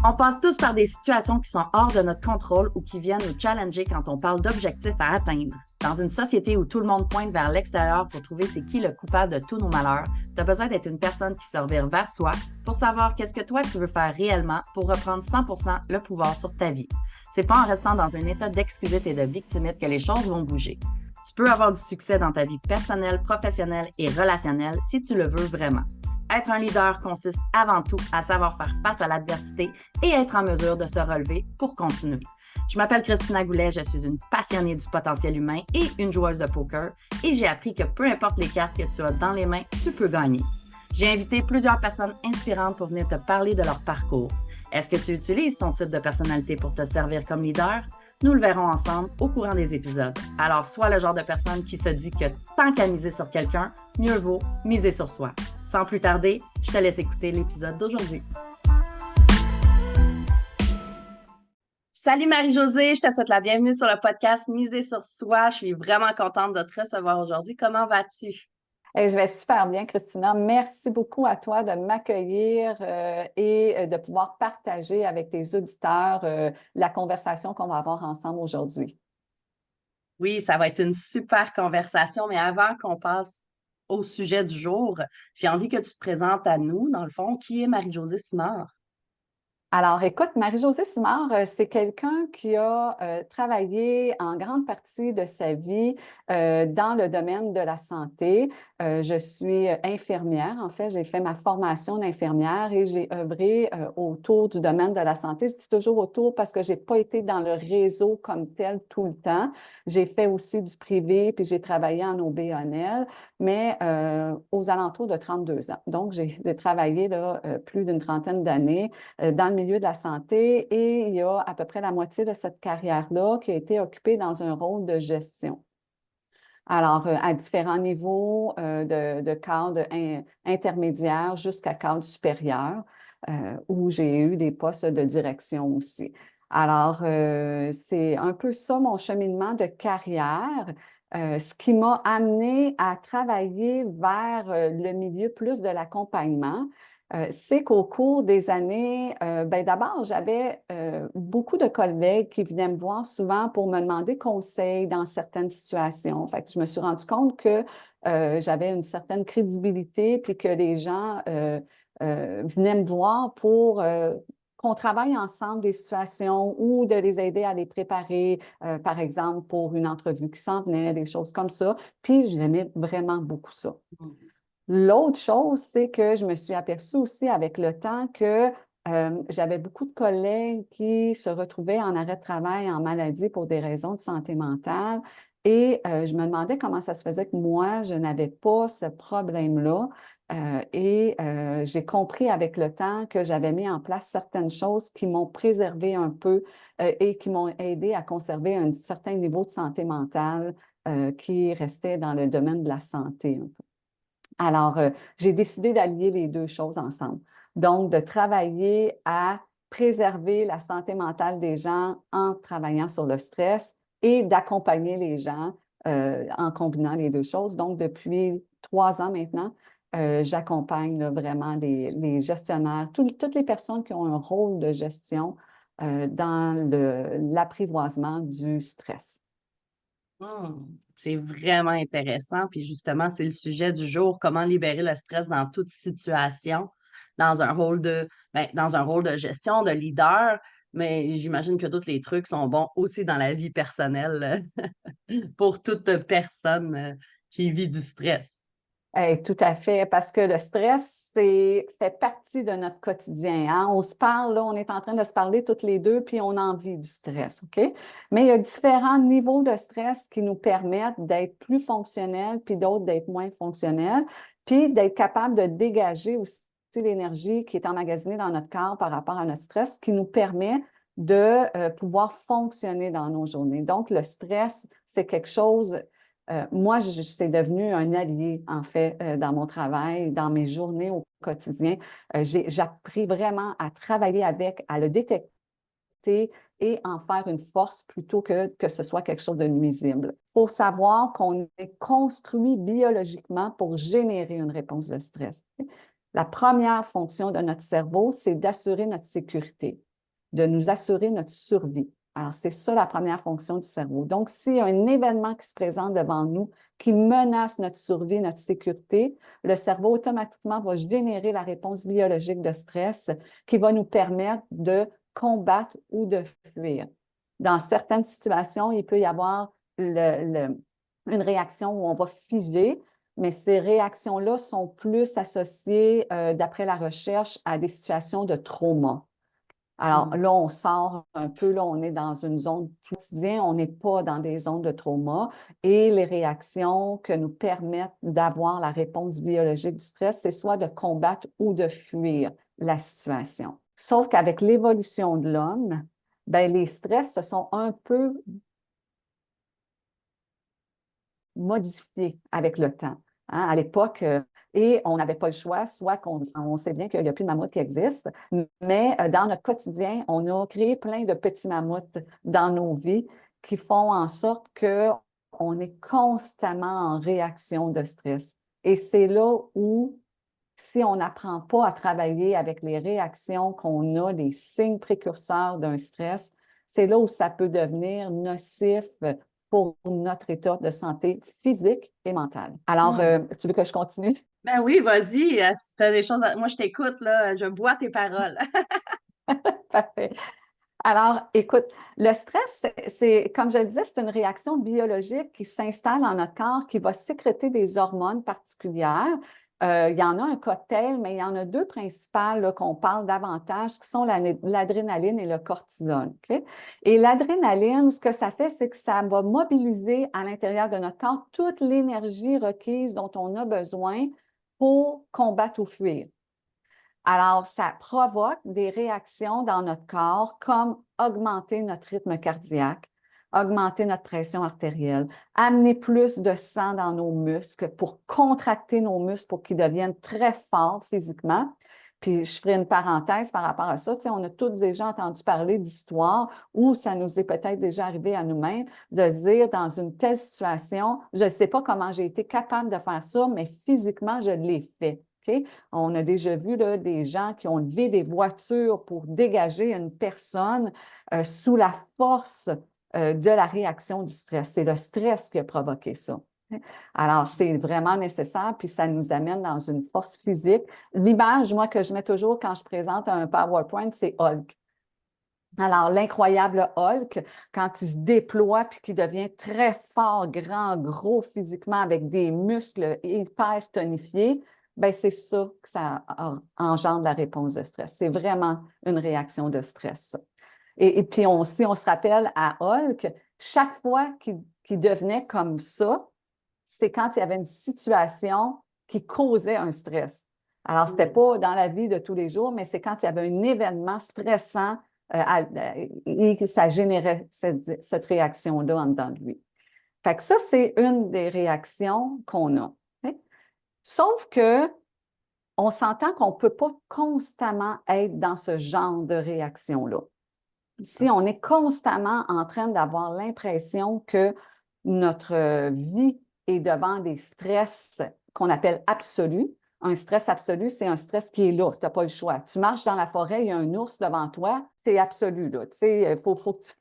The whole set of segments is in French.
On passe tous par des situations qui sont hors de notre contrôle ou qui viennent nous challenger quand on parle d'objectifs à atteindre. Dans une société où tout le monde pointe vers l'extérieur pour trouver c'est qui le coupable de tous nos malheurs, tu as besoin d'être une personne qui se revire vers soi pour savoir qu'est-ce que toi tu veux faire réellement pour reprendre 100% le pouvoir sur ta vie. C'est pas en restant dans un état d'excusite et de victimite que les choses vont bouger. Tu peux avoir du succès dans ta vie personnelle, professionnelle et relationnelle si tu le veux vraiment. Être un leader consiste avant tout à savoir faire face à l'adversité et être en mesure de se relever pour continuer. Je m'appelle Christina Goulet, je suis une passionnée du potentiel humain et une joueuse de poker et j'ai appris que peu importe les cartes que tu as dans les mains, tu peux gagner. J'ai invité plusieurs personnes inspirantes pour venir te parler de leur parcours. Est-ce que tu utilises ton type de personnalité pour te servir comme leader? Nous le verrons ensemble au courant des épisodes. Alors, sois le genre de personne qui se dit que tant qu'à miser sur quelqu'un, mieux vaut miser sur soi. Sans plus tarder, je te laisse écouter l'épisode d'aujourd'hui. Salut Marie-Josée, je te souhaite la bienvenue sur le podcast Miser sur soi. Je suis vraiment contente de te recevoir aujourd'hui. Comment vas-tu? Hey, je vais super bien, Christina. Merci beaucoup à toi de m'accueillir et de pouvoir partager avec tes auditeurs la conversation qu'on va avoir ensemble aujourd'hui. Oui, ça va être une super conversation, mais avant qu'on passe au sujet du jour, j'ai envie que tu te présentes à nous, dans le fond, qui est Marie-Josée Simard? Alors, écoute, Marie-Josée Simard, c'est quelqu'un qui a travaillé en grande partie de sa vie dans le domaine de la santé. Je suis infirmière. En fait, j'ai fait ma formation d'infirmière et j'ai œuvré autour du domaine de la santé. Je dis toujours autour parce que j'ai pas été dans le réseau comme tel tout le temps. J'ai fait aussi du privé, puis j'ai travaillé en OB/ONL, mais aux alentours de 32 ans. Donc, j'ai travaillé là, plus d'une trentaine d'années dans le milieu de la santé et il y a à peu près la moitié de cette carrière-là qui a été occupée dans un rôle de gestion. Alors, à différents niveaux de cadre intermédiaire jusqu'à cadre supérieur, où j'ai eu des postes de direction aussi. Alors, c'est un peu ça mon cheminement de carrière. Ce qui m'a amené à travailler vers le milieu plus de l'accompagnement, c'est qu'au cours des années, ben d'abord, j'avais beaucoup de collègues qui venaient me voir souvent pour me demander conseil dans certaines situations. Fait que je me suis rendu compte que j'avais une certaine crédibilité, puis que les gens venaient me voir pour qu'on travaille ensemble des situations ou de les aider à les préparer, par exemple, pour une entrevue qui s'en venait, des choses comme ça. Puis j'aimais vraiment beaucoup ça. L'autre chose, c'est que je me suis aperçue aussi avec le temps que j'avais beaucoup de collègues qui se retrouvaient en arrêt de travail, en maladie pour des raisons de santé mentale. Et je me demandais comment ça se faisait que moi, je n'avais pas ce problème-là. J'ai compris avec le temps que j'avais mis en place certaines choses qui m'ont préservé un peu et qui m'ont aidé à conserver un certain niveau de santé mentale qui restait dans le domaine de la santé un peu. Alors, j'ai décidé d'allier les deux choses ensemble. Donc, de travailler à préserver la santé mentale des gens en travaillant sur le stress et d'accompagner les gens en combinant les deux choses. Donc, depuis 3 ans maintenant, j'accompagne là, vraiment les gestionnaires, toutes les personnes qui ont un rôle de gestion dans l'apprivoisement du stress. C'est vraiment intéressant. Puis justement, c'est le sujet du jour, comment libérer le stress dans toute situation, dans un rôle dans un rôle de gestion, de leader. Mais j'imagine que tous les trucs sont bons aussi dans la vie personnelle pour toute personne qui vit du stress. Tout à fait, parce que le stress, fait partie de notre quotidien, hein. On se parle, là, on est en train de se parler toutes les deux, puis on en vit du stress, OK? Mais il y a différents niveaux de stress qui nous permettent d'être plus fonctionnels, puis d'autres d'être moins fonctionnels, puis d'être capable de dégager aussi l'énergie qui est emmagasinée dans notre corps par rapport à notre stress, qui nous permet de pouvoir fonctionner dans nos journées. Donc, le stress, c'est quelque chose moi, c'est devenu un allié, en fait, dans mon travail, dans mes journées au quotidien. J'ai appris vraiment à travailler avec, à le détecter et en faire une force plutôt que ce soit quelque chose de nuisible. Il faut savoir qu'on est construit biologiquement pour générer une réponse de stress. La première fonction de notre cerveau, c'est d'assurer notre sécurité. de nous assurer notre survie. Alors, c'est ça la première fonction du cerveau. Donc, s'il y a un événement qui se présente devant nous qui menace notre survie, notre sécurité, le cerveau automatiquement va générer la réponse biologique de stress qui va nous permettre de combattre ou de fuir. Dans certaines situations, il peut y avoir une réaction où on va figer, mais ces réactions-là sont plus associées, d'après la recherche, à des situations de trauma. Alors là, on sort un peu, là, on est dans une zone quotidienne, on n'est pas dans des zones de trauma et les réactions que nous permettent d'avoir la réponse biologique du stress, c'est soit de combattre ou de fuir la situation. Sauf qu'avec l'évolution de l'homme, ben, les stress se sont un peu modifiés avec le temps. Hein? À l'époque, et on n'avait pas le choix, soit on sait bien qu'il n'y a plus de mammouths qui existent, mais dans notre quotidien, on a créé plein de petits mammouths dans nos vies qui font en sorte qu'on est constamment en réaction de stress. Et c'est là où, si on n'apprend pas à travailler avec les réactions qu'on a, les signes précurseurs d'un stress, c'est là où ça peut devenir nocif pour notre état de santé physique et mentale. Alors, tu veux que je continue? Ben oui, vas-y. Si tu as des choses moi, je t'écoute, là, je bois tes paroles. Parfait. Alors, écoute, le stress, comme je le disais, c'est une réaction biologique qui s'installe dans notre corps, qui va sécréter des hormones particulières. Il y en a un cocktail, mais il y en a deux principales qu'on parle davantage, qui sont l'adrénaline et le cortisol. Okay? Et l'adrénaline, ce que ça fait, c'est que ça va mobiliser à l'intérieur de notre corps toute l'énergie requise dont on a besoin pour combattre ou fuir. Alors, ça provoque des réactions dans notre corps comme augmenter notre rythme cardiaque, augmenter notre pression artérielle, amener plus de sang dans nos muscles pour contracter nos muscles pour qu'ils deviennent très forts physiquement. Puis, je ferai une parenthèse par rapport à ça. Tu sais, on a tous déjà entendu parler d'histoires où ça nous est peut-être déjà arrivé à nous-mêmes de se dire dans une telle situation, je ne sais pas comment j'ai été capable de faire ça, mais physiquement, je l'ai fait. Okay? On a déjà vu là, des gens qui ont levé des voitures pour dégager une personne sous la force de la réaction du stress. C'est le stress qui a provoqué ça. Alors, c'est vraiment nécessaire, puis ça nous amène dans une force physique. L'image, moi, que je mets toujours quand je présente un PowerPoint, c'est Hulk. Alors, l'incroyable Hulk, quand il se déploie puis qu'il devient très fort, grand, gros physiquement avec des muscles hyper tonifiés, bien, c'est ça que ça engendre la réponse de stress. C'est vraiment une réaction de stress. Et puis, si on se rappelle à Hulk, chaque fois qu'il devenait comme ça, c'est quand il y avait une situation qui causait un stress. Alors, ce n'était pas dans la vie de tous les jours, mais c'est quand il y avait un événement stressant et que ça générait cette réaction-là en dedans de lui. Fait que ça, c'est une des réactions qu'on a. Okay? Sauf que on s'entend qu'on ne peut pas constamment être dans ce genre de réaction-là. Si on est constamment en train d'avoir l'impression que notre vie est devant des stress qu'on appelle absolus. Un stress absolu, c'est un stress qui est là, tu n'as pas le choix. Tu marches dans la forêt, il y a un ours devant toi, c'est absolu, là. Tu sais, faut que tu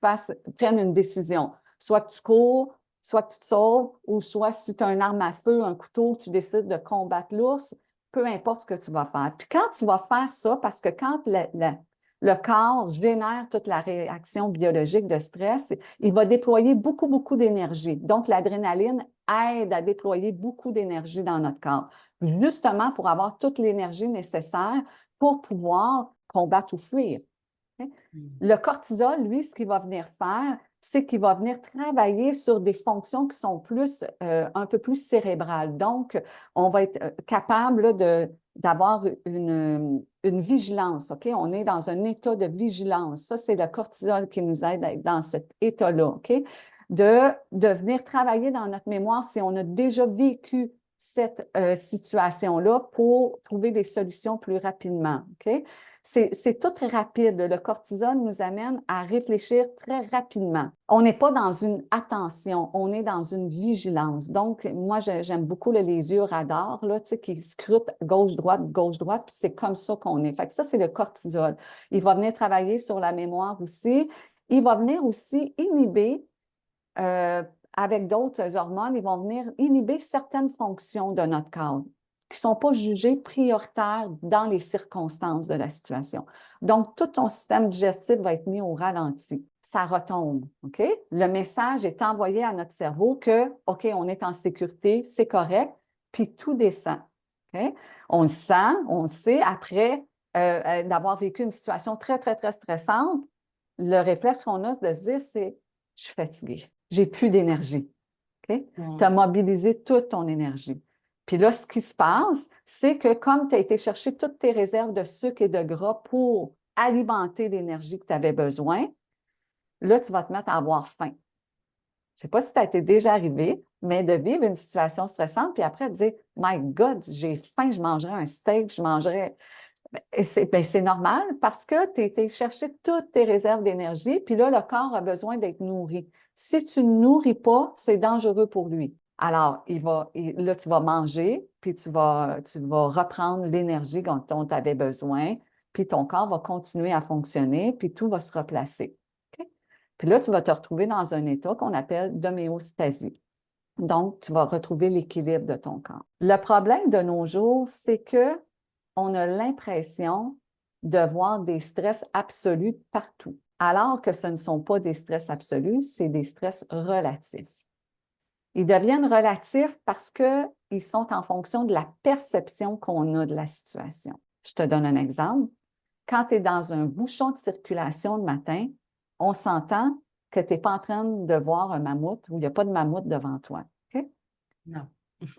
prennes une décision. Soit que tu cours, soit que tu te sauves, ou soit si tu as une arme à feu, un couteau, tu décides de combattre l'ours, peu importe ce que tu vas faire. Puis quand tu vas faire ça, parce que quand le corps génère toute la réaction biologique de stress, il va déployer beaucoup, beaucoup d'énergie. Donc, l'adrénaline aide à déployer beaucoup d'énergie dans notre corps, justement pour avoir toute l'énergie nécessaire pour pouvoir combattre ou fuir. Le cortisol, lui, ce qu'il va venir faire, c'est qu'il va venir travailler sur des fonctions qui sont un peu plus cérébrales. Donc, on va être capable d'avoir une vigilance, OK? On est dans un état de vigilance. Ça, c'est le cortisol qui nous aide à être dans cet état-là, OK? De venir travailler dans notre mémoire si on a déjà vécu cette situation-là pour trouver des solutions plus rapidement, OK? C'est tout très rapide. Le cortisol nous amène à réfléchir très rapidement. On n'est pas dans une attention, on est dans une vigilance. Donc, moi, j'aime beaucoup les yeux radars, là, tu sais, qui scrutent gauche-droite, puis c'est comme ça qu'on est. Fait que ça, c'est le cortisol. Il va venir travailler sur la mémoire aussi. Il va venir aussi inhiber, avec d'autres hormones, ils vont venir inhiber certaines fonctions de notre corps qui ne sont pas jugées prioritaires dans les circonstances de la situation. Donc, tout ton système digestif va être mis au ralenti. Ça retombe, OK? Le message est envoyé à notre cerveau que, OK, on est en sécurité, c'est correct, puis tout descend, OK? On le sent, on le sait, après d'avoir vécu une situation très, très, très stressante, le réflexe qu'on a de se dire, c'est « je suis fatiguée, j'ai plus d'énergie ». Okay? Tu as mobilisé toute ton énergie. Puis là, ce qui se passe, c'est que comme tu as été chercher toutes tes réserves de sucre et de gras pour alimenter l'énergie que tu avais besoin, là, tu vas te mettre à avoir faim. Je ne sais pas si ça a été déjà arrivé, mais de vivre une situation stressante, puis après de dire « My God, j'ai faim, je mangerai un steak, je mangerai… » C'est normal parce que tu as été chercher toutes tes réserves d'énergie, puis là, le corps a besoin d'être nourri. Si tu ne nourris pas, c'est dangereux pour lui. Alors, là, tu vas manger, puis tu vas reprendre l'énergie dont tu avais besoin, puis ton corps va continuer à fonctionner, puis tout va se replacer. Okay? Puis là, tu vas te retrouver dans un état qu'on appelle d'homéostasie. Donc, tu vas retrouver l'équilibre de ton corps. Le problème de nos jours, c'est que on a l'impression de voir des stress absolus partout, alors que ce ne sont pas des stress absolus, c'est des stress relatifs. Ils deviennent relatifs parce qu'ils sont en fonction de la perception qu'on a de la situation. Je te donne un exemple. Quand tu es dans un bouchon de circulation le matin, on s'entend que tu n'es pas en train de voir un mammouth ou il n'y a pas de mammouth devant toi. Okay? Non.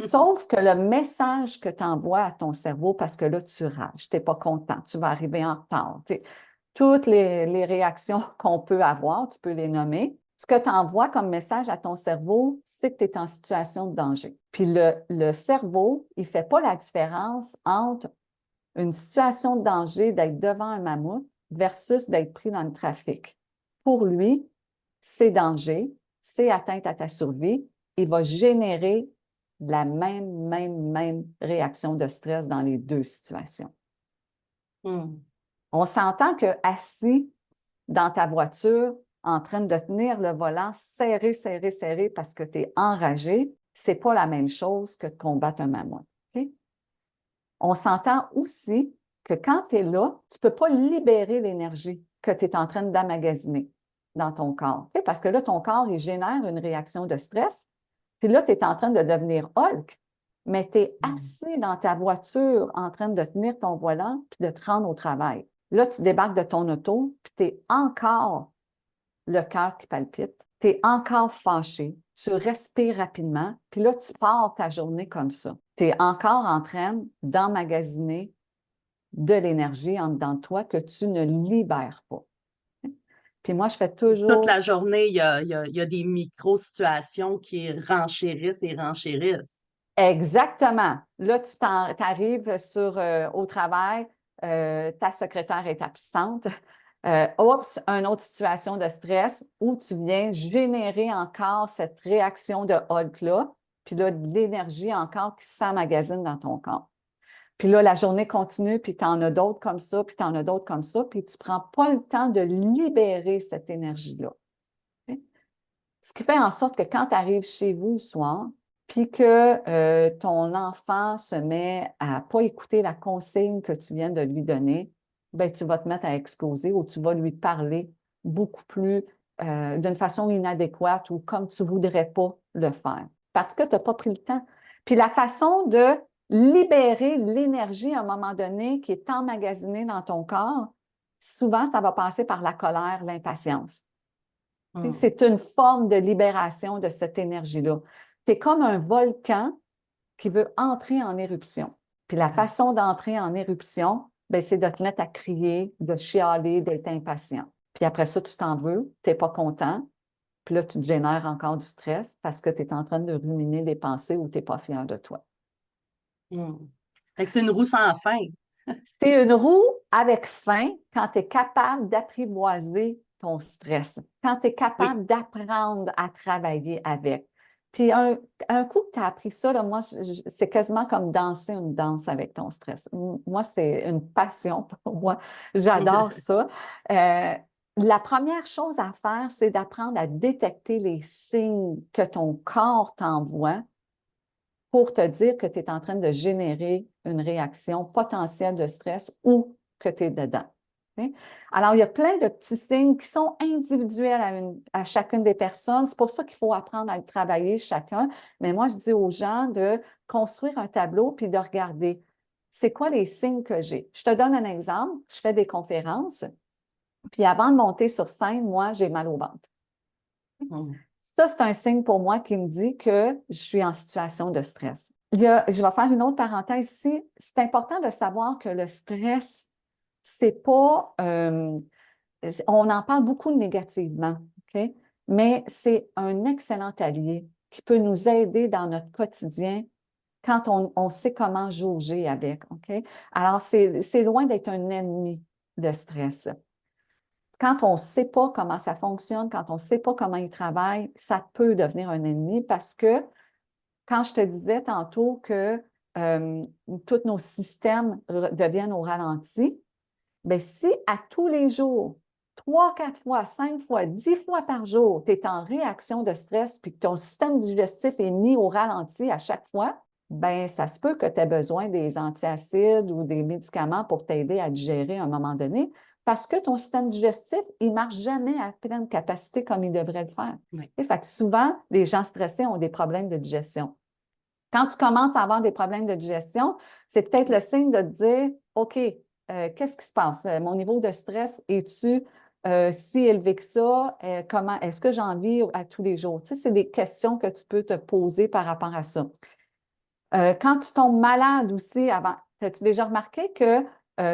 Sauf que le message que tu envoies à ton cerveau, parce que là, tu rages, tu n'es pas content, tu vas arriver en retard, toutes les réactions qu'on peut avoir, tu peux les nommer. Ce que tu envoies comme message à ton cerveau, c'est que tu es en situation de danger. Puis le cerveau, il ne fait pas la différence entre une situation de danger d'être devant un mammouth versus d'être pris dans le trafic. Pour lui, c'est danger, c'est atteinte à ta survie. Il va générer la même réaction de stress dans les deux situations. On s'entend que assis dans ta voiture, en train de tenir le volant serré, serré, serré parce que tu es enragé, c'est pas la même chose que de combattre un mammouth. Okay? On s'entend aussi que quand tu es là, tu ne peux pas libérer l'énergie que tu es en train d'emmagasiner dans ton corps. Okay? Parce que là, ton corps, il génère une réaction de stress. Puis là, tu es en train de devenir Hulk, mais tu es assis dans ta voiture en train de tenir ton volant puis de te rendre au travail. Là, tu débarques de ton auto, puis tu es encore le cœur qui palpite, tu es encore fâché, tu respires rapidement, puis là, tu pars ta journée comme ça. Tu es encore en train d'emmagasiner de l'énergie en dedans de toi que tu ne libères pas. Puis moi, je fais toujours… Toute la journée, il y a des micro-situations qui renchérissent et renchérissent. Exactement. Là, tu arrives au travail, ta secrétaire est absente. Oups, une autre situation de stress où tu viens générer encore cette réaction de Hulk-là, puis là, de l'énergie encore qui s'emmagasine dans ton corps. Puis là, la journée continue, puis tu en as d'autres comme ça, puis tu en as d'autres comme ça, puis tu ne prends pas le temps de libérer cette énergie-là. Okay? Ce qui fait en sorte que quand tu arrives chez vous le soir, puis que ton enfant se met à ne pas écouter la consigne que tu viens de lui donner, bien, tu vas te mettre à exploser ou tu vas lui parler beaucoup plus d'une façon inadéquate ou comme tu ne voudrais pas le faire parce que tu n'as pas pris le temps. Puis la façon de libérer l'énergie à un moment donné qui est emmagasinée dans ton corps, souvent, ça va passer par la colère, l'impatience. C'est une forme de libération de cette énergie-là. C'est comme un volcan qui veut entrer en éruption. Puis la façon d'entrer en éruption, bien, c'est de te mettre à crier, de chialer, d'être impatient. Puis après ça, tu t'en veux, tu n'es pas content. Puis là, tu te génères encore du stress parce que tu es en train de ruminer des pensées ou tu n'es pas fier de toi. Fait que c'est une roue sans fin. C'est une roue avec fin quand tu es capable d'apprivoiser ton stress, quand tu es Oui. capable d'apprendre à travailler avec. Puis un coup que tu as appris ça, là, moi, c'est quasiment comme danser une danse avec ton stress. Moi, c'est une passion pour moi. J'adore ça. Euh, la première chose à faire, c'est d'apprendre à détecter les signes que ton corps t'envoie pour te dire que tu es en train de générer une réaction potentielle de stress ou que tu es dedans. Okay? Alors, il y a plein de petits signes qui sont individuels à chacune des personnes. C'est pour ça qu'il faut apprendre à le travailler chacun. Mais moi, je dis aux gens de construire un tableau puis de regarder c'est quoi les signes que j'ai. Je te donne un exemple. Je fais des conférences, puis avant de monter sur scène, moi, j'ai mal au ventre. Mm. Ça, c'est un signe pour moi qui me dit que je suis en situation de stress. Je vais faire une autre parenthèse ici. C'est important de savoir que le stress, c'est pas, on en parle beaucoup négativement, OK? Mais c'est un excellent allié qui peut nous aider dans notre quotidien quand on sait comment jauger avec, OK? Alors, c'est loin d'être un ennemi, le stress. Quand on ne sait pas comment ça fonctionne, quand on ne sait pas comment il travaille, ça peut devenir un ennemi parce que quand je te disais tantôt que tous nos systèmes deviennent au ralenti, bien, si à tous les jours, 3, 4 fois, 5 fois, 10 fois par jour, tu es en réaction de stress puis que ton système digestif est mis au ralenti à chaque fois, bien, ça se peut que tu aies besoin des antiacides ou des médicaments pour t'aider à digérer à un moment donné parce que ton système digestif, il ne marche jamais à pleine capacité comme il devrait le faire. Oui. Et fait que souvent, les gens stressés ont des problèmes de digestion. Quand tu commences à avoir des problèmes de digestion, c'est peut-être le signe de te dire, OK, qu'est-ce qui se passe? Mon niveau de stress est-tu si élevé que ça? Comment est-ce que j'en vis à tous les jours? Tu sais, c'est des questions que tu peux te poser par rapport à ça. Quand tu tombes malade aussi, as-tu déjà remarqué que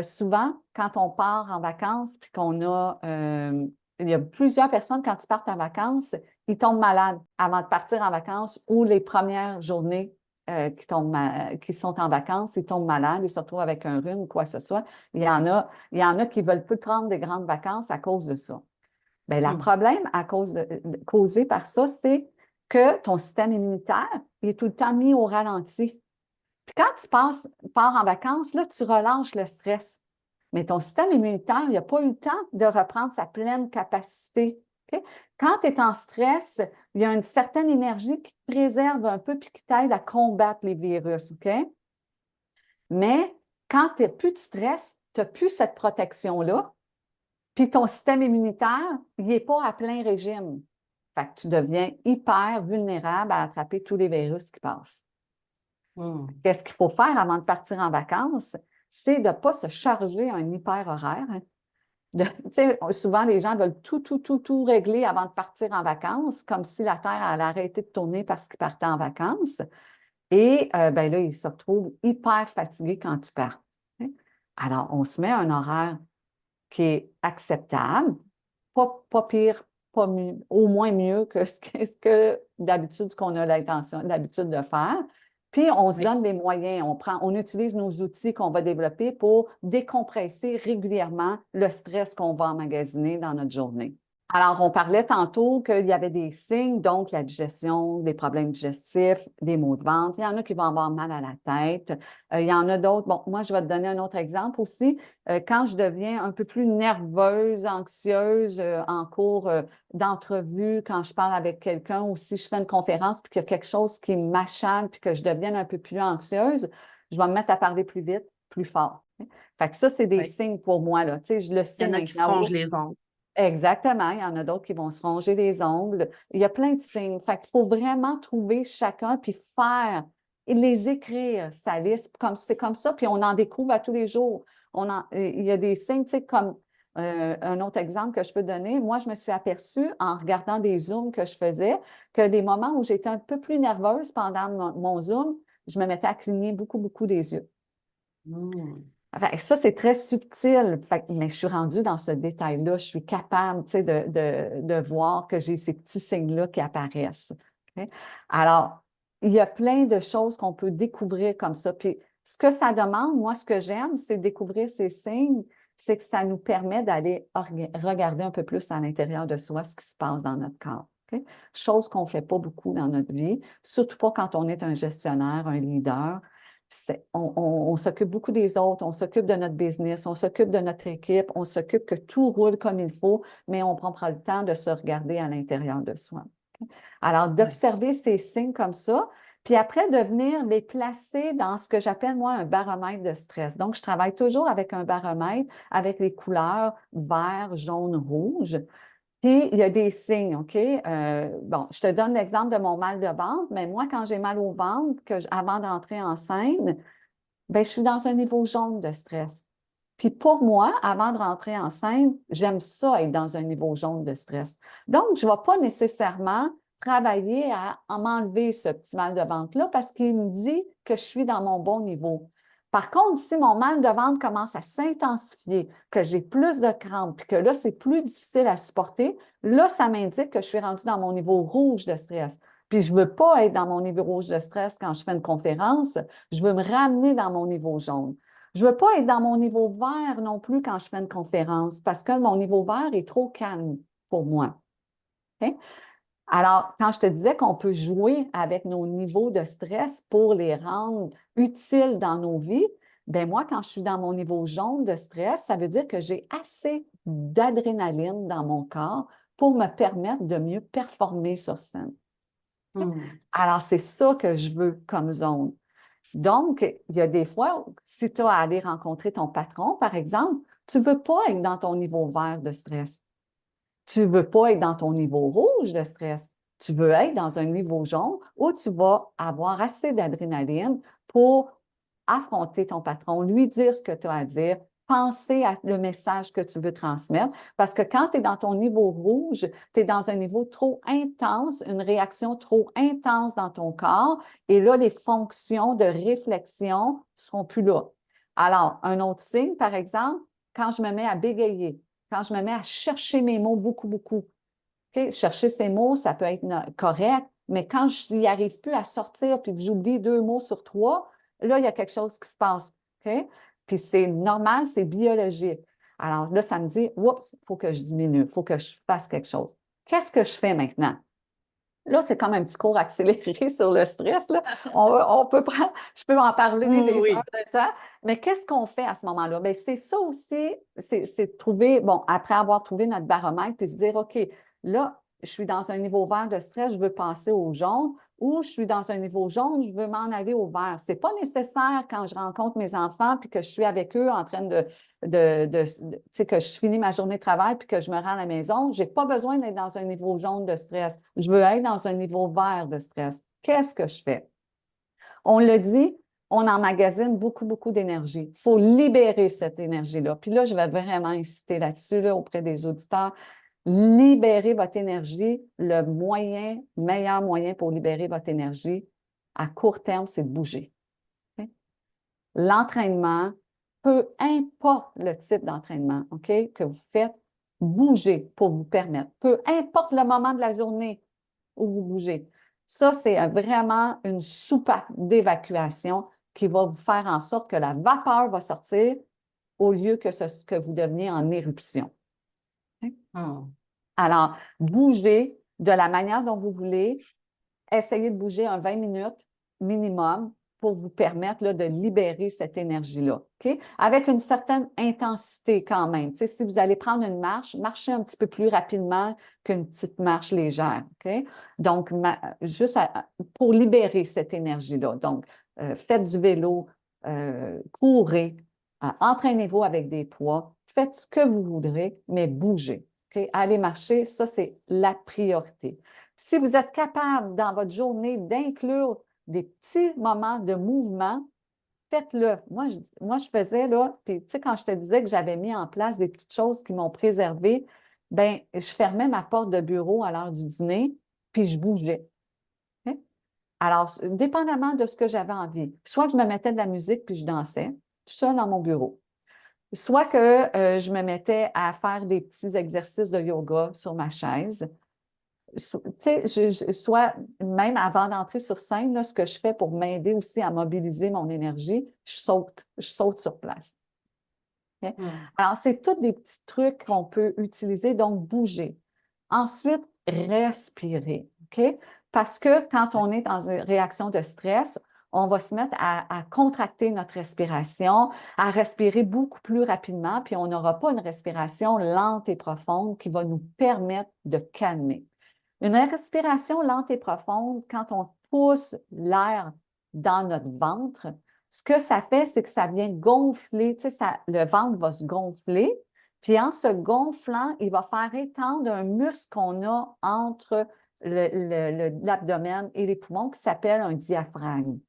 souvent, quand on part en vacances, puis il y a plusieurs personnes, quand ils partent en vacances, ils tombent malades avant de partir en vacances ou les premières journées qui sont en vacances, ils tombent malades, ils se retrouvent avec un rhume ou quoi que ce soit. Il y en a qui ne veulent plus prendre des grandes vacances à cause de ça. Bien, le Mm. problème causé par ça, c'est que ton système immunitaire est tout le temps mis au ralenti. Puis quand tu pars en vacances, là, tu relâches le stress. Mais ton système immunitaire, il n'a pas eu le temps de reprendre sa pleine capacité. OK? Quand tu es en stress, il y a une certaine énergie qui te préserve un peu puis qui t'aide à combattre les virus. OK? Mais quand tu n'as plus de stress, tu n'as plus cette protection-là, puis ton système immunitaire, il n'est pas à plein régime. Fait que tu deviens hyper vulnérable à attraper tous les virus qui passent. Mm. Qu'est-ce qu'il faut faire avant de partir en vacances? C'est de ne pas se charger un hyper horaire. Souvent, les gens veulent tout régler avant de partir en vacances, comme si la Terre allait arrêter de tourner parce qu'ils partaient en vacances. Et ben là, ils se retrouvent hyper fatigués quand tu pars. Alors, on se met un horaire qui est acceptable, pas pire, pas mieux, au moins mieux que ce que d'habitude, ce qu'on a l'habitude de faire. Puis, on se Oui. donne des moyens. On utilise nos outils qu'on va développer pour décompresser régulièrement le stress qu'on va emmagasiner dans notre journée. Alors, on parlait tantôt qu'il y avait des signes, donc la digestion, des problèmes digestifs, des maux de ventre. Il y en a qui vont avoir mal à la tête. Il y en a d'autres. Bon, moi, je vais te donner un autre exemple aussi. Quand je deviens un peu plus nerveuse, anxieuse en cours d'entrevue, quand je parle avec quelqu'un ou si je fais une conférence puis qu'il y a quelque chose qui m'achale puis que je devienne un peu plus anxieuse, je vais me mettre à parler plus vite, plus fort. Fait que ça, c'est des Oui. signes pour moi, là. Tu sais, je le Il y sais en a qui se maintenant. rongent les ongles. Exactement. Il y en a d'autres qui vont se ronger les ongles. Il y a plein de signes. Fait qu'il faut vraiment trouver chacun puis faire et les écrire, sa liste. C'est comme ça, puis on en découvre à tous les jours. Il y a des signes, tu sais, comme un autre exemple que je peux donner. Moi, je me suis aperçue en regardant des Zooms que je faisais que des moments où j'étais un peu plus nerveuse pendant mon Zoom, je me mettais à cligner beaucoup des yeux. Mm. Enfin, ça, c'est très subtil, mais je suis rendue dans ce détail-là. Je suis capable, tu sais, de voir que j'ai ces petits signes-là qui apparaissent. OK? Alors, il y a plein de choses qu'on peut découvrir comme ça. Puis, Ce que ça demande, moi, ce que j'aime, c'est découvrir ces signes, c'est que ça nous permet d'aller regarder un peu plus à l'intérieur de soi ce qui se passe dans notre corps. Okay? Chose qu'on ne fait pas beaucoup dans notre vie, surtout pas quand on est un gestionnaire, un leader. On s'occupe beaucoup des autres, on s'occupe de notre business, on s'occupe de notre équipe, on s'occupe que tout roule comme il faut, mais on ne prend pas le temps de se regarder à l'intérieur de soi. Okay? Alors, d'observer ces signes comme ça, puis après, de venir les placer dans ce que j'appelle, moi, un baromètre de stress. Donc, je travaille toujours avec un baromètre avec les couleurs vert, jaune, rouge. Puis, il y a des signes, OK? Bon, je te donne l'exemple de mon mal de ventre, mais moi, quand j'ai mal au ventre, avant d'entrer en scène, bien, je suis dans un niveau jaune de stress. Puis pour moi, avant de rentrer en scène, j'aime ça être dans un niveau jaune de stress. Donc, je ne vais pas nécessairement travailler à m'enlever ce petit mal de ventre-là parce qu'il me dit que je suis dans mon bon niveau. Par contre, si mon mal de ventre commence à s'intensifier, que j'ai plus de crampes, puis que là, c'est plus difficile à supporter, là, ça m'indique que je suis rendue dans mon niveau rouge de stress. Puis je ne veux pas être dans mon niveau rouge de stress quand je fais une conférence, je veux me ramener dans mon niveau jaune. Je ne veux pas être dans mon niveau vert non plus quand je fais une conférence parce que mon niveau vert est trop calme pour moi. Okay? Alors, quand je te disais qu'on peut jouer avec nos niveaux de stress pour les rendre utiles dans nos vies, bien moi, quand je suis dans mon niveau jaune de stress, ça veut dire que j'ai assez d'adrénaline dans mon corps pour me permettre de mieux performer sur scène. Alors, c'est ça que je veux comme zone. Donc, il y a des fois, si tu as à aller rencontrer ton patron, par exemple, tu ne veux pas être dans ton niveau vert de stress. Tu ne veux pas être dans ton niveau rouge de stress. Tu veux être dans un niveau jaune où tu vas avoir assez d'adrénaline pour affronter ton patron, lui dire ce que tu as à dire, penser à le message que tu veux transmettre. Parce que quand tu es dans ton niveau rouge, tu es dans un niveau trop intense, une réaction trop intense dans ton corps, et là, les fonctions de réflexion ne seront plus là. Alors, un autre signe, par exemple, quand je me mets à bégayer, quand je me mets à chercher mes mots beaucoup, beaucoup. Okay? Chercher ces mots, ça peut être correct, mais quand je n'y arrive plus à sortir puis que j'oublie 2 mots sur 3, là, il y a quelque chose qui se passe. Okay? Puis c'est normal, c'est biologique. Alors là, ça me dit, oups, il faut que je diminue, il faut que je fasse quelque chose. Qu'est-ce que je fais maintenant? Là, c'est comme un petit cours accéléré sur le stress. Là. On peut prendre, je peux en parler des heures de temps, mais qu'est-ce qu'on fait à ce moment-là? Bien, c'est ça aussi, c'est de trouver, bon, après avoir trouvé notre baromètre, puis se dire, OK, là, je suis dans un niveau vert de stress, je veux passer au jaune, ou je suis dans un niveau jaune, je veux m'en aller au vert. Ce n'est pas nécessaire quand je rencontre mes enfants puis que je suis avec eux en train tu sais, que je finis ma journée de travail puis que je me rends à la maison. Je n'ai pas besoin d'être dans un niveau jaune de stress. Je veux être dans un niveau vert de stress. Qu'est-ce que je fais? On le dit, on emmagasine beaucoup, beaucoup d'énergie. Il faut libérer cette énergie-là. Puis là, je vais vraiment insister là-dessus là, auprès des auditeurs. Libérer votre énergie, le meilleur moyen pour libérer votre énergie à court terme, c'est de bouger. Okay? L'entraînement, peu importe le type d'entraînement, OK, que vous faites, bougez pour vous permettre. Peu importe le moment de la journée où vous bougez. Ça, c'est vraiment une soupape d'évacuation qui va vous faire en sorte que la vapeur va sortir au lieu que vous deveniez en éruption. Okay? Alors, bougez de la manière dont vous voulez. Essayez de bouger un 20 minutes minimum pour vous permettre là, de libérer cette énergie-là. Okay? Avec une certaine intensité quand même. Tu sais, si vous allez prendre une marche, marchez un petit peu plus rapidement qu'une petite marche légère. Okay? Donc, juste pour libérer cette énergie-là. Donc, faites du vélo, courez, entraînez-vous avec des poids, faites ce que vous voudrez, mais bougez. Okay? Aller marcher, ça, c'est la priorité. Si vous êtes capable dans votre journée d'inclure des petits moments de mouvement, faites-le. Moi, je faisais, là, puis tu sais, quand je te disais que j'avais mis en place des petites choses qui m'ont préservée, bien, je fermais ma porte de bureau à l'heure du dîner, puis je bougeais. Okay? Alors, dépendamment de ce que j'avais envie, soit je me mettais de la musique puis je dansais, tout ça dans mon bureau. Soit que je me mettais à faire des petits exercices de yoga sur ma chaise. soit même avant d'entrer sur scène, là, ce que je fais pour m'aider aussi à mobiliser mon énergie, je saute sur place. Okay? Mm. Alors, c'est tous des petits trucs qu'on peut utiliser, donc bouger. Ensuite, respirer, OK? Parce que quand on est dans une réaction de stress, on va se mettre à contracter notre respiration, à respirer beaucoup plus rapidement, puis on n'aura pas une respiration lente et profonde qui va nous permettre de calmer. Une respiration lente et profonde, quand on pousse l'air dans notre ventre, ce que ça fait, c'est que ça vient gonfler, tu sais, le ventre va se gonfler, puis en se gonflant, il va faire étendre un muscle qu'on a entre l'abdomen et les poumons qui s'appelle un diaphragme.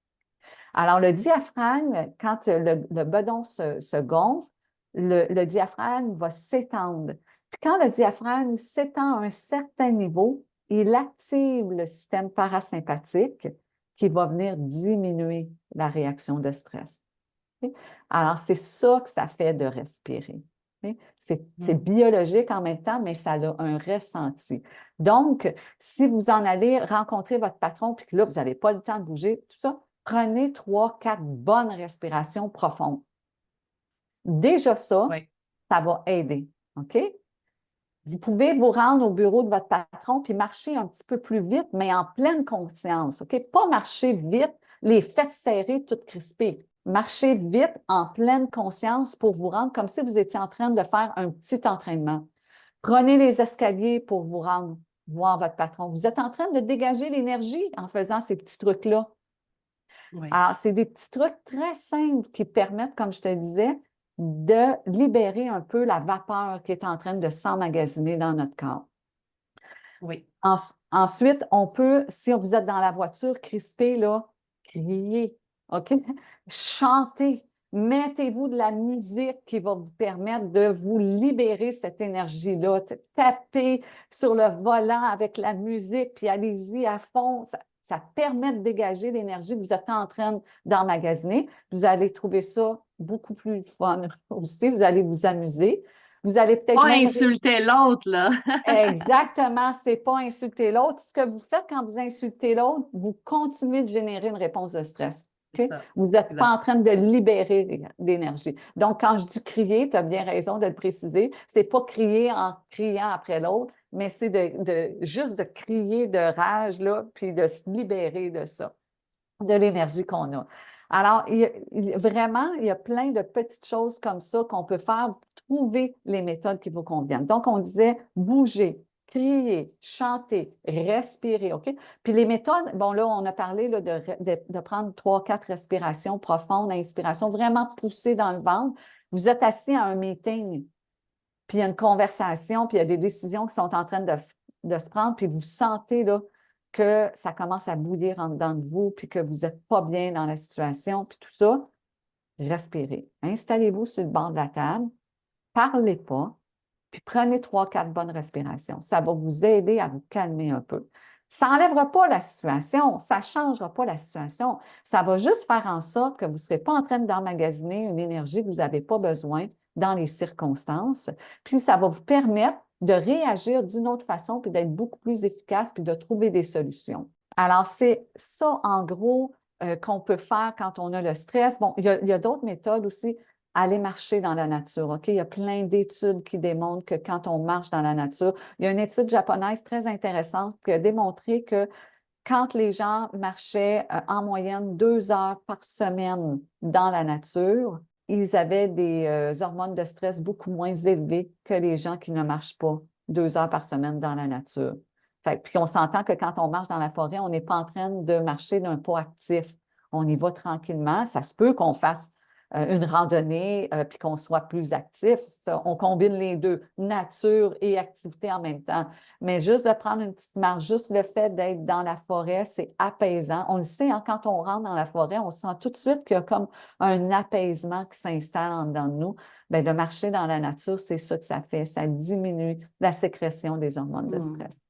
Alors, le diaphragme, quand le bedon se gonfle, le diaphragme va s'étendre. Puis quand le diaphragme s'étend à un certain niveau, il active le système parasympathique qui va venir diminuer la réaction de stress. Okay? Alors, c'est ça que ça fait de respirer. Okay? C'est biologique en même temps, mais ça a un ressenti. Donc, si vous en allez rencontrer votre patron, puis que là, vous n'avez pas le temps de bouger, tout ça, prenez 3, 4 bonnes respirations profondes. Déjà ça, Oui. ça va aider. OK? Vous pouvez vous rendre au bureau de votre patron puis marcher un petit peu plus vite, mais en pleine conscience. OK? Pas marcher vite, les fesses serrées, toutes crispées. Marchez vite en pleine conscience pour vous rendre comme si vous étiez en train de faire un petit entraînement. Prenez les escaliers pour vous rendre voir votre patron. Vous êtes en train de dégager l'énergie en faisant ces petits trucs-là. Oui. Alors, c'est des petits trucs très simples qui permettent, comme je te disais, de libérer un peu la vapeur qui est en train de s'emmagasiner dans notre corps. Oui. Ensuite, on peut, si vous êtes dans la voiture, crispé, là, crier, OK? Chantez. Mettez-vous de la musique qui va vous permettre de vous libérer cette énergie-là. Tapez sur le volant avec la musique, puis allez-y à fond. Ça permet de dégager l'énergie que vous êtes en train d'emmagasiner. Vous allez trouver ça beaucoup plus fun aussi. Vous allez vous amuser. Vous allez peut-être Pas même insulter l'autre, là. exactement, c'est pas insulter l'autre. Ce que vous faites quand vous insultez l'autre, vous continuez de générer une réponse de stress. C'est OK? ça. Vous n'êtes pas Exact. en train de libérer l'énergie. Donc, quand je dis crier, tu as bien raison de le préciser, c'est pas crier en criant après l'autre, mais c'est juste de crier de rage, là, puis de se libérer de ça, de l'énergie qu'on a. Alors, vraiment, il y a plein de petites choses comme ça qu'on peut faire pour trouver les méthodes qui vous conviennent. Donc, on disait bouger, crier, chanter, respirer, OK? Puis les méthodes, bon, là, on a parlé là, de prendre 3, 4 respirations profondes, inspiration, vraiment pousser dans le ventre. Vous êtes assis à un meeting, puis il y a une conversation, puis il y a des décisions qui sont en train de se prendre, puis vous sentez là, que ça commence à bouillir en dedans de vous, puis que vous n'êtes pas bien dans la situation, puis tout ça, respirez. Installez-vous sur le bord de la table, parlez pas, puis prenez 3, 4 bonnes respirations. Ça va vous aider à vous calmer un peu. Ça n'enlèvera pas la situation, ça ne changera pas la situation. Ça va juste faire en sorte que vous ne serez pas en train d'emmagasiner une énergie que vous n'avez pas besoin dans les circonstances. Puis ça va vous permettre de réagir d'une autre façon, puis d'être beaucoup plus efficace, puis de trouver des solutions. Alors, c'est ça, en gros, qu'on peut faire quand on a le stress. Bon, il y a d'autres méthodes aussi. Aller marcher dans la nature, OK? Il y a plein d'études qui démontrent que quand on marche dans la nature, il y a une étude japonaise très intéressante qui a démontré que quand les gens marchaient en moyenne 2 heures par semaine dans la nature, ils avaient des hormones de stress beaucoup moins élevées que les gens qui ne marchent pas 2 heures par semaine dans la nature. Puis on s'entend que quand on marche dans la forêt, on n'est pas en train de marcher d'un pas actif. On y va tranquillement. Ça se peut qu'on fasse une randonnée puis qu'on soit plus actif. Ça, on combine les deux, nature et activité en même temps. Mais juste de prendre une petite marche, juste le fait d'être dans la forêt, c'est apaisant. On le sait, hein, quand on rentre dans la forêt, on sent tout de suite qu'il y a comme un apaisement qui s'installe en dedans de nous. Bien, de marcher dans la nature, c'est ça que ça fait. Ça diminue la sécrétion des hormones de stress.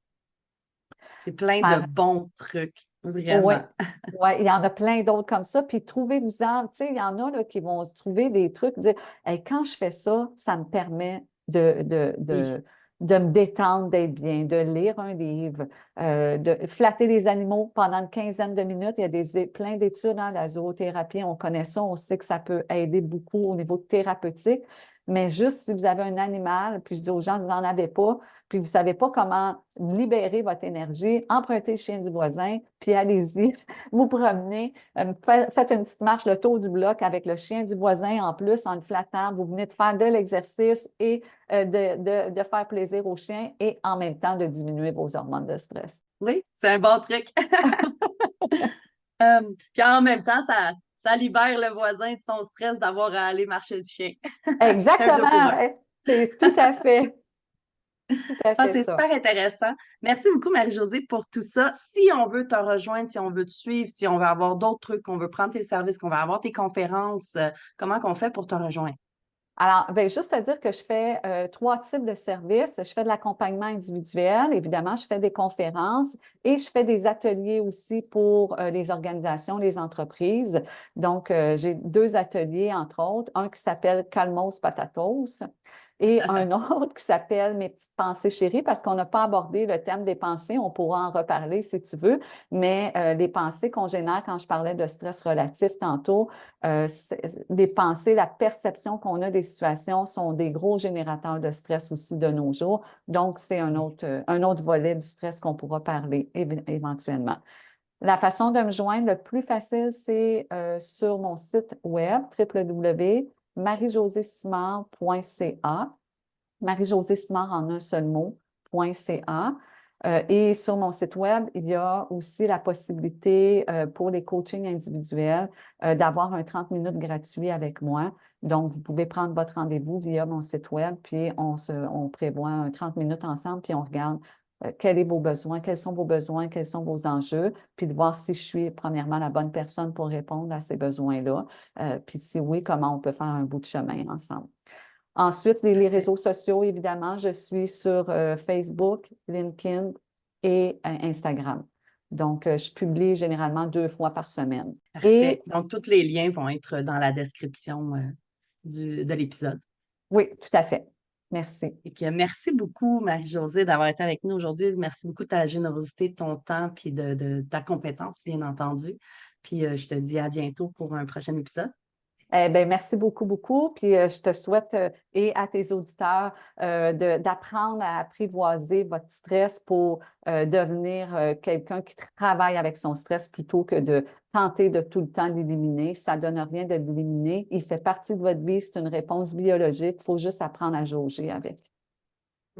C'est plein de Par bons trucs, oui, vraiment. ouais, il y en a plein d'autres comme ça. Puis trouvez-vous-en, tu sais, il y en a là, qui vont trouver des trucs, dire hey, quand je fais ça, ça me permet Oui. de me détendre, d'être bien, de lire un livre, de flatter les animaux pendant une quinzaine de minutes. Il y a plein d'études dans la zoothérapie, on connaît ça, on sait que ça peut aider beaucoup au niveau thérapeutique. Mais juste si vous avez un animal, puis je dis aux gens, vous n'en avez pas, puis vous ne savez pas comment libérer votre énergie, empruntez le chien du voisin, puis allez-y, vous promenez, faites une petite marche le tour du bloc avec le chien du voisin en plus, en le flattant. Vous venez de faire de l'exercice et de faire plaisir au chien et en même temps de diminuer vos hormones de stress. Oui, c'est un bon truc. Puis en même temps, ça libère le voisin de son stress d'avoir à aller marcher le chien. C'est un deux pour un. Exactement, c'est tout à fait, tout à Ah, fait c'est ça. super intéressant. Merci beaucoup, Marie-Josée, pour tout ça. Si on veut te rejoindre, si on veut te suivre, si on veut avoir d'autres trucs, qu'on veut prendre tes services, qu'on veut avoir tes conférences, comment qu'on fait pour te rejoindre? Alors, ben, juste à dire que je fais 3 types de services. Je fais de l'accompagnement individuel, évidemment, je fais des conférences et je fais des ateliers aussi pour les organisations, les entreprises. Donc, j'ai 2 ateliers, entre autres, un qui s'appelle Calmos Patatos et un autre qui s'appelle Mes petites pensées chéries, parce qu'on n'a pas abordé le thème des pensées. On pourra en reparler si tu veux, mais les pensées qu'on génère quand je parlais de stress relatif tantôt, les pensées, la perception qu'on a des situations sont des gros générateurs de stress aussi de nos jours. Donc, c'est un autre volet du stress qu'on pourra parler éventuellement. La façon de me joindre le plus facile, c'est sur mon site web www.marijosésimard.ca. Marie-Josée Simard en un seul mot.ca. Et sur mon site web, il y a aussi la possibilité pour les coachings individuels d'avoir un 30 minutes gratuit avec moi. Donc, vous pouvez prendre votre rendez-vous via mon site web, puis on prévoit un 30 minutes ensemble, puis on regarde quels sont vos besoins, quels sont vos enjeux, puis de voir si je suis premièrement la bonne personne pour répondre à ces besoins-là. Puis si oui, comment on peut faire un bout de chemin ensemble. Ensuite, les réseaux sociaux, évidemment, je suis sur Facebook, LinkedIn et Instagram. Donc, je publie généralement 2 fois par semaine. Parfait. Donc, tous les liens vont être dans la description de l'épisode. Oui, tout à fait. Merci. Et que merci beaucoup, Marie-Josée, d'avoir été avec nous aujourd'hui. Merci beaucoup de ta générosité, de ton temps, puis de ta compétence, bien entendu. Puis je te dis à bientôt pour un prochain épisode. Eh bien, merci beaucoup, beaucoup. Puis je te souhaite et à tes auditeurs d'apprendre à apprivoiser votre stress pour devenir quelqu'un qui travaille avec son stress plutôt que de tenter de tout le temps l'éliminer. Ça ne donne rien de l'éliminer. Il fait partie de votre vie. C'est une réponse biologique. Il faut juste apprendre à jauger avec.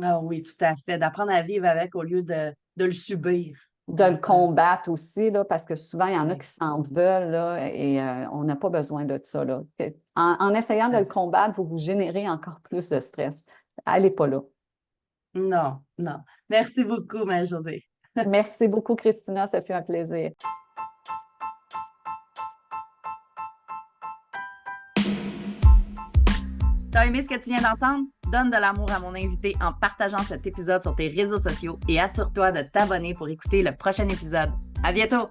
Ah oui, tout à fait. D'apprendre à vivre avec au lieu de le subir. De le combattre aussi, là, parce que souvent, il y en a Oui. qui s'en veulent là, et on n'a pas besoin de ça. Là. En essayant de le combattre, vous générez encore plus de stress. Allez pas là. Non, non. Merci beaucoup, Marie-Josée. Merci beaucoup, Christina. Ça fait un plaisir. T'as aimé ce que tu viens d'entendre? Donne de l'amour à mon invité en partageant cet épisode sur tes réseaux sociaux et assure-toi de t'abonner pour écouter le prochain épisode. À bientôt!